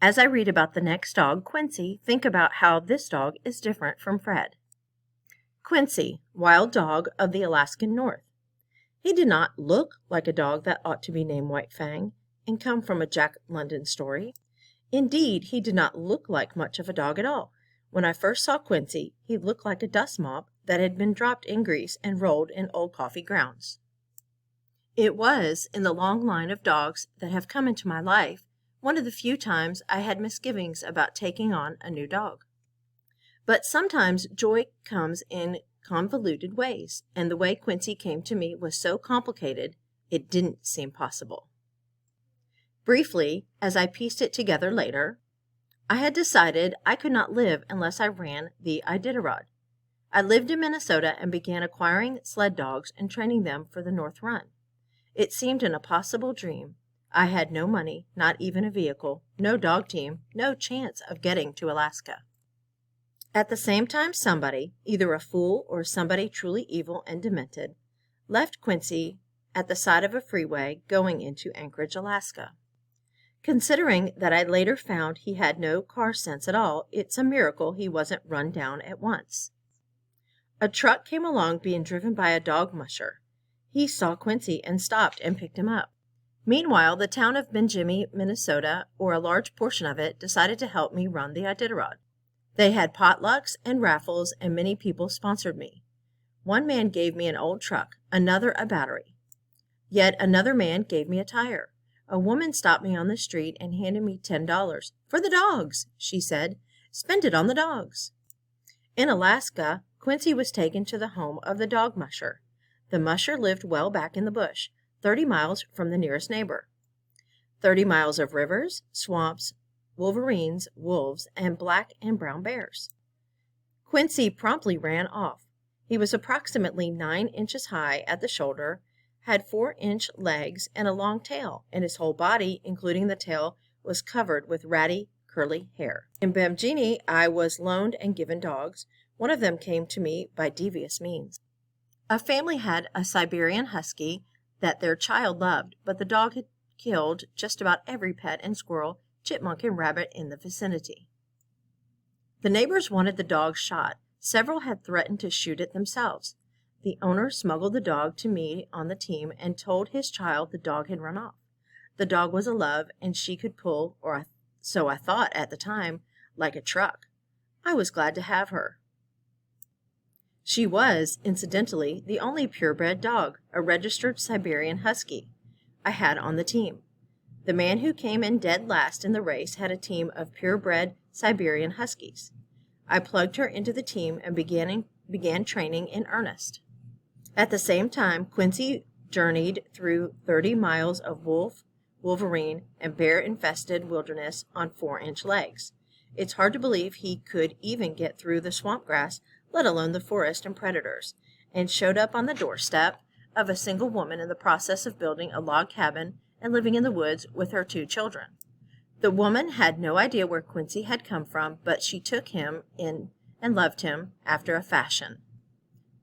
As I read about the next dog, Quincy, think about how this dog is different from Fred. Quincy, wild dog of the Alaskan North. He did not look like a dog that ought to be named White Fang and come from a Jack London story. Indeed, he did not look like much of a dog at all. When I first saw Quincy, he looked like a dust mop that had been dropped in grease and rolled in old coffee grounds. It was, in the long line of dogs that have come into my life, one of the few times I had misgivings about taking on a new dog. But sometimes joy comes in convoluted ways, and the way Quincy came to me was so complicated it didn't seem possible. Briefly, as I pieced it together later, I had decided I could not live unless I ran the Iditarod. I lived in Minnesota and began acquiring sled dogs and training them for the North Run. It seemed an impossible dream. I had no money, not even a vehicle, no dog team, no chance of getting to Alaska. At the same time, somebody, either a fool or somebody truly evil and demented, left Quincy at the side of a freeway going into Anchorage, Alaska. Considering that I later found he had no car sense at all, it's a miracle he wasn't run down at once. A truck came along being driven by a dog musher. He saw Quincy and stopped and picked him up. Meanwhile, the town of Benjamie, Minnesota, or a large portion of it, decided to help me run the Iditarod. They had potlucks and raffles, and many people sponsored me. One man gave me an old truck, another a battery. Yet another man gave me a tire. A woman stopped me on the street and handed me $10. "For the dogs," she said. "Spend it on the dogs." In Alaska, Quincy was taken to the home of the dog musher. The musher lived well back in the bush, 30 miles from the nearest neighbor. 30 miles of rivers, swamps, wolverines, wolves, and black and brown bears. Quincy promptly ran off. He was approximately 9 inches high at the shoulder, had 4-inch legs and a long tail, and his whole body, including the tail, was covered with ratty, curly hair. In Benjamie, I was loaned and given dogs. One of them came to me by devious means. A family had a Siberian husky that their child loved, but the dog had killed just about every pet and squirrel, chipmunk, and rabbit in the vicinity. The neighbors wanted the dog shot. Several had threatened to shoot it themselves. The owner smuggled the dog to me on the team and told his child the dog had run off. The dog was a love, and she could pull, or so I thought at the time, like a truck. I was glad to have her. She was, incidentally, the only purebred dog, a registered Siberian husky, I had on the team. The man who came in dead last in the race had a team of purebred Siberian huskies. I plugged her into the team and began training in earnest. At the same time, Quincy journeyed through 30 miles of wolf, wolverine, and bear-infested wilderness on 4-inch legs. It's hard to believe he could even get through the swamp grass, let alone the forest and predators, and showed up on the doorstep of a single woman in the process of building a log cabin and living in the woods with her 2 children. The woman had no idea where Quincy had come from, but she took him in and loved him after a fashion.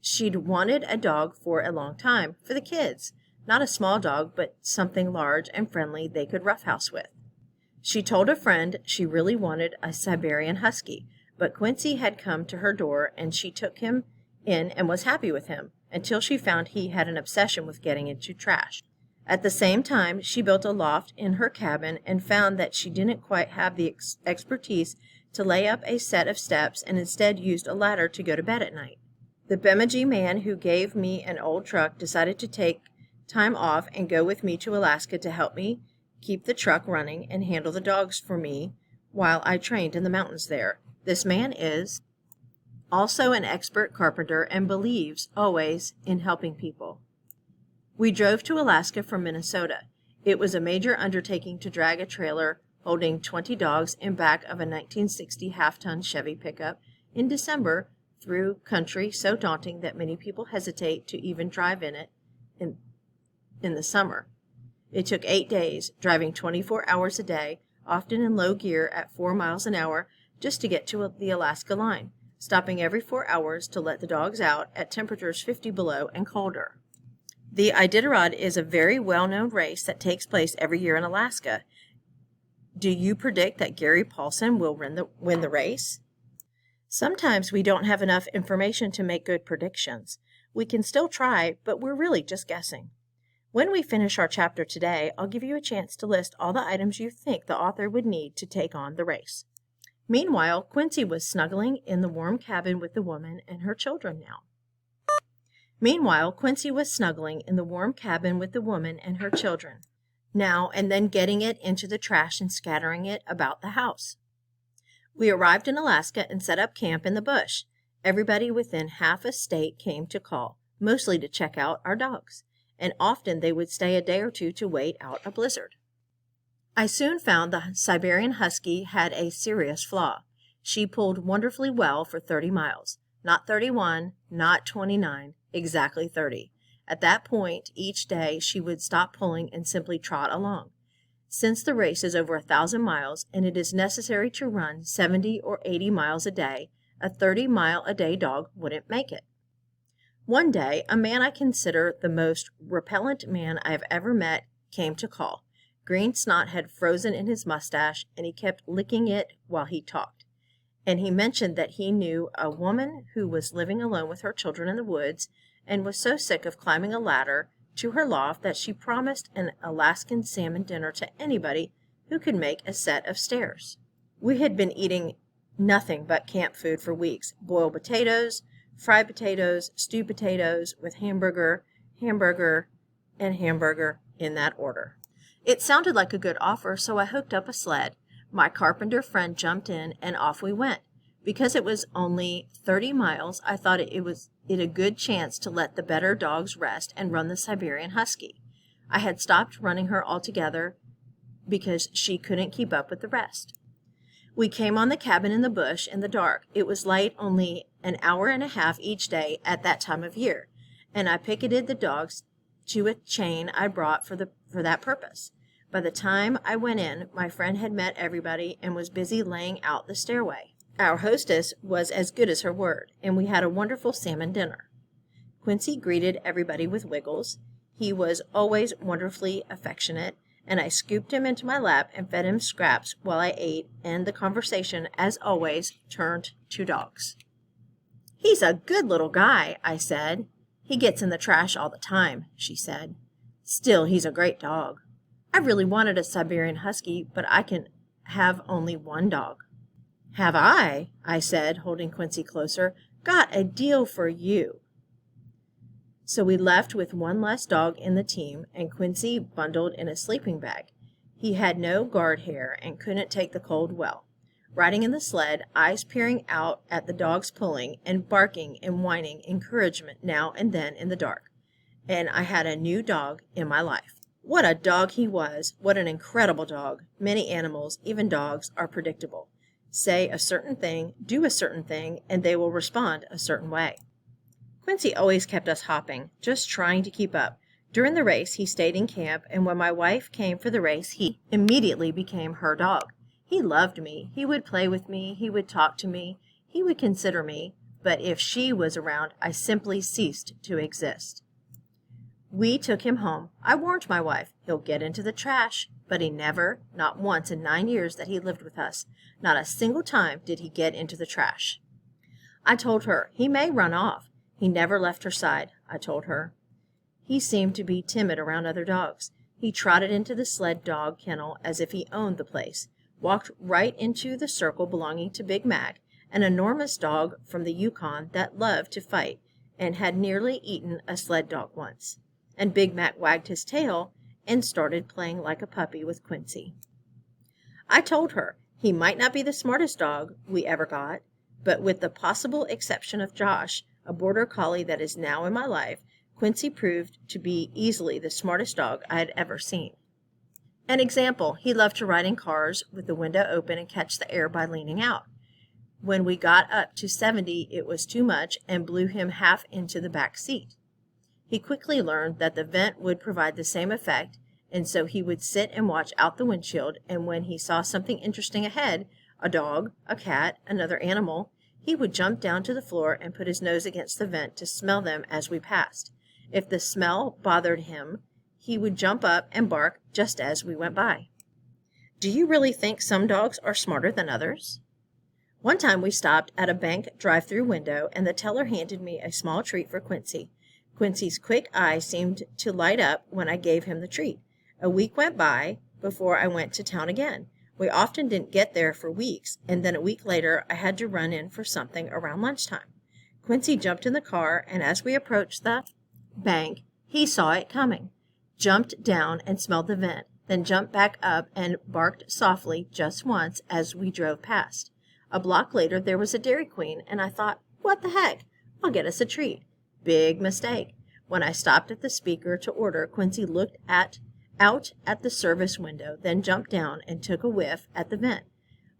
She'd wanted a dog for a long time, for the kids, not a small dog, but something large and friendly they could roughhouse with. She told a friend she really wanted a Siberian husky, but Quincy had come to her door and she took him in and was happy with him, until she found he had an obsession with getting into trash. At the same time, she built a loft in her cabin and found that she didn't quite have the expertise to lay up a set of steps and instead used a ladder to go to bed at night. The Bemidji man who gave me an old truck decided to take time off and go with me to Alaska to help me keep the truck running and handle the dogs for me while I trained in the mountains there. This man is also an expert carpenter and believes always in helping people. We drove to Alaska from Minnesota. It was a major undertaking to drag a trailer holding 20 dogs in back of a 1960 half-ton Chevy pickup in December through country so daunting that many people hesitate to even drive in it in the summer. It took 8 days, driving 24 hours a day, often in low gear at 4 miles an hour, just to get to the Alaska line, stopping every 4 hours to let the dogs out at temperatures 50 below and colder. The Iditarod is a very well-known race that takes place every year in Alaska. Do you predict that Gary Paulson will win the race? Sometimes we don't have enough information to make good predictions. We can still try, but we're really just guessing. When we finish our chapter today, I'll give you a chance to list all the items you think the author would need to take on the race. Meanwhile, Quincy was snuggling in the warm cabin with the woman and her children now. Now and then getting it into the trash and scattering it about the house. We arrived in Alaska and set up camp in the bush. Everybody within half a state came to call, mostly to check out our dogs, and often they would stay a day or two to wait out a blizzard. I soon found the Siberian Husky had a serious flaw. She pulled wonderfully well for 30 miles. Not 31, not 29, exactly 30. At that point, each day, she would stop pulling and simply trot along. Since the race is over 1,000 miles and it is necessary to run 70 or 80 miles a day, a 30-mile-a-day dog wouldn't make it. One day, a man I consider the most repellent man I have ever met came to call. Green snot had frozen in his mustache, and he kept licking it while he talked. And he mentioned that he knew a woman who was living alone with her children in the woods and was so sick of climbing a ladder to her loft that she promised an Alaskan salmon dinner to anybody who could make a set of stairs. We had been eating nothing but camp food for weeks: boiled potatoes, fried potatoes, stewed potatoes with hamburger, and hamburger in that order. It sounded like a good offer, so I hooked up a sled. My carpenter friend jumped in, and off we went. Because it was only 30 miles, I thought it was a good chance to let the better dogs rest and run the Siberian Husky. I had stopped running her altogether because she couldn't keep up with the rest. We came on the cabin in the bush in the dark. It was light only an hour and a half each day at that time of year, and I picketed the dogs to a chain I brought for that purpose. By the time I went in, my friend had met everybody and was busy laying out the stairway. Our hostess was as good as her word, and we had a wonderful salmon dinner. Quincy greeted everybody with wiggles. He was always wonderfully affectionate, and I scooped him into my lap and fed him scraps while I ate, and the conversation, as always, turned to dogs. "He's a good little guy," I said. "He gets in the trash all the time," she said. "Still, he's a great dog. I really wanted a Siberian Husky, but I can have only one dog." "Have I," said, holding Quincy closer, "got a deal for you." So we left with one less dog in the team, and Quincy bundled in a sleeping bag. He had no guard hair and couldn't take the cold well. Riding in the sled, eyes peering out at the dogs pulling, and barking and whining encouragement now and then in the dark. And I had a new dog in my life. What a dog he was! What an incredible dog! Many animals, even dogs, are predictable. Say a certain thing, do a certain thing, and they will respond a certain way. Quincy always kept us hopping, just trying to keep up. During the race, he stayed in camp, and when my wife came for the race, he immediately became her dog. He loved me. He would play with me. He would talk to me. He would consider me. But if she was around, I simply ceased to exist. We took him home. I warned my wife, he'll get into the trash. But he never, not once in 9 years that he lived with us, not a single time did he get into the trash. I told her, he may run off. He never left her side, I told her. He seemed to be timid around other dogs. He trotted into the sled dog kennel as if he owned the place, walked right into the circle belonging to Big Mac, an enormous dog from the Yukon that loved to fight and had nearly eaten a sled dog once. And Big Mac wagged his tail and started playing like a puppy with Quincy. I told her he might not be the smartest dog we ever got, but with the possible exception of Josh, a border collie that is now in my life, Quincy proved to be easily the smartest dog I had ever seen. An example, he loved to ride in cars with the window open and catch the air by leaning out. When we got up to 70, it was too much and blew him half into the back seat. He quickly learned that the vent would provide the same effect, and so he would sit and watch out the windshield, and when he saw something interesting ahead, a dog, a cat, another animal, he would jump down to the floor and put his nose against the vent to smell them as we passed. If the smell bothered him, he would jump up and bark just as we went by. Do you really think some dogs are smarter than others? One time we stopped at a bank drive-through window and the teller handed me a small treat for Quincy. Quincy's quick eye seemed to light up when I gave him the treat. A week went by before I went to town again. We often didn't get there for weeks, and then a week later I had to run in for something around lunchtime. Quincy jumped in the car, and as we approached the bank, he saw it coming, jumped down and smelled the vent, then jumped back up and barked softly just once as we drove past. A block later there was a Dairy Queen, and I thought, what the heck? I'll get us a treat. Big mistake. When I stopped at the speaker to order, Quincy looked out at the service window, then jumped down and took a whiff at the vent.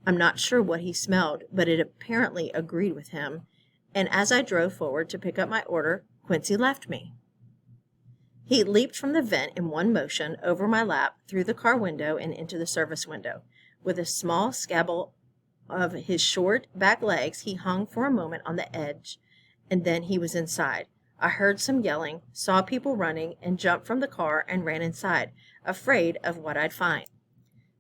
I'm not sure what he smelled, but it apparently agreed with him, and as I drove forward to pick up my order, Quincy left me. He leaped from the vent in one motion, over my lap, through the car window, and into the service window. With a small scabble of his short back legs, he hung for a moment on the edge, and then he was inside. I heard some yelling, saw people running, and jumped from the car and ran inside, afraid of what I'd find.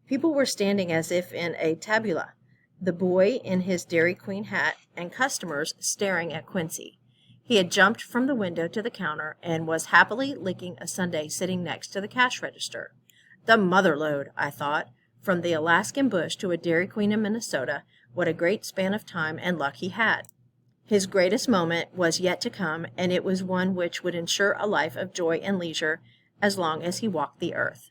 People were standing as if in a tabula, the boy in his Dairy Queen hat, and customers staring at Quincy. He had jumped from the window to the counter and was happily licking a sundae sitting next to the cash register. The motherlode, I thought. From the Alaskan bush to a Dairy Queen in Minnesota, what a great span of time and luck he had. His greatest moment was yet to come, and it was one which would ensure a life of joy and leisure as long as he walked the earth.